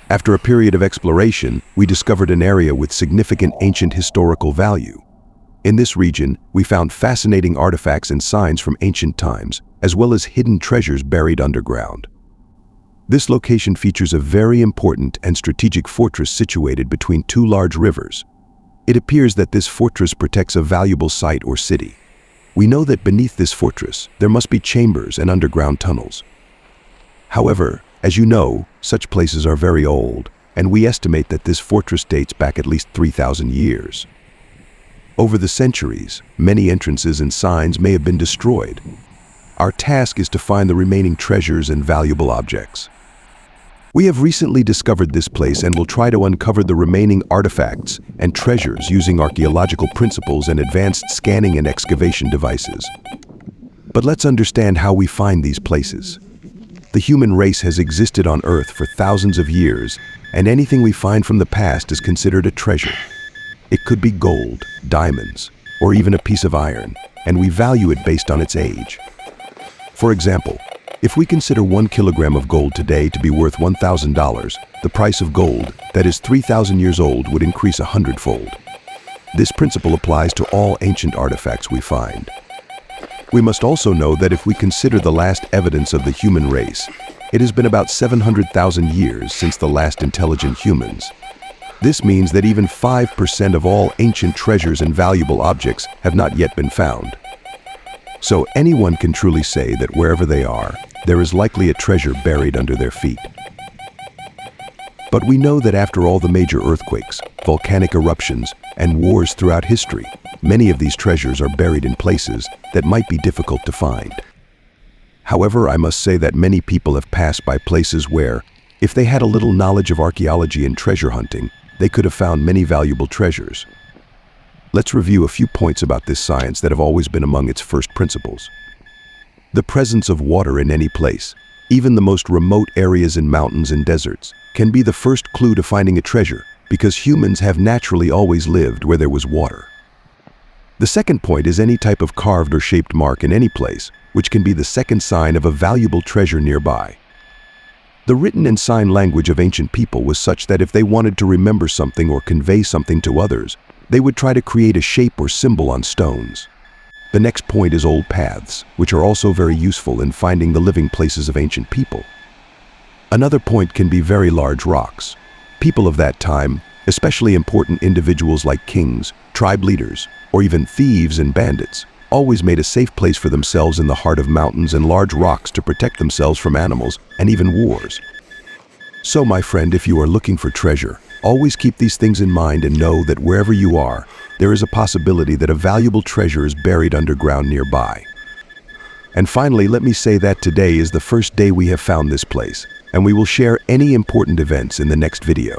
After a period of exploration, we discovered an area with significant ancient historical value. In this region, we found fascinating artifacts and signs from ancient times, as well as hidden treasures buried underground. This location features a very important and strategic fortress situated between two large rivers. It appears that this fortress protects a valuable site or city. We know that beneath this fortress, there must be chambers and underground tunnels. However, as you know, such places are very old, and we estimate that this fortress dates back at least 3,000 years. Over the centuries, many entrances and signs may have been destroyed. Our task is to find the remaining treasures and valuable objects. We have recently discovered this place and will try to uncover the remaining artifacts and treasures using archaeological principles and advanced scanning and excavation devices. But let's understand how we find these places. The human race has existed on Earth for thousands of years, and anything we find from the past is considered a treasure. It could be gold, diamonds, or even a piece of iron, and we value it based on its age. For example, if we consider 1 kilogram of gold today to be worth $1,000, the price of gold, that is 3,000 years old, would increase 100-fold. This principle applies to all ancient artifacts we find. We must also know that if we consider the last evidence of the human race, it has been about 700,000 years since the last intelligent humans. This means that even 5% of all ancient treasures and valuable objects have not yet been found. So anyone can truly say that wherever they are, there is likely a treasure buried under their feet. But we know that after all the major earthquakes, volcanic eruptions, and wars throughout history, many of these treasures are buried in places that might be difficult to find. However, I must say that many people have passed by places where, if they had a little knowledge of archaeology and treasure hunting, they could have found many valuable treasures. Let's review a few points about this science that have always been among its first principles. The presence of water in any place, even the most remote areas in mountains and deserts, can be the first clue to finding a treasure because humans have naturally always lived where there was water. The second point is any type of carved or shaped mark in any place, which can be the second sign of a valuable treasure nearby. The written and sign language of ancient people was such that if they wanted to remember something or convey something to others, they would try to create a shape or symbol on stones. The next point is old paths, which are also very useful in finding the living places of ancient people. Another point can be very large rocks. People of that time, especially important individuals like kings, tribe leaders, or even thieves and bandits, always made a safe place for themselves in the heart of mountains and large rocks to protect themselves from animals and even wars. So, my friend, if you are looking for treasure, always keep these things in mind and know that wherever you are, there is a possibility that a valuable treasure is buried underground nearby. And finally, let me say that today is the first day we have found this place, and we will share any important events in the next video.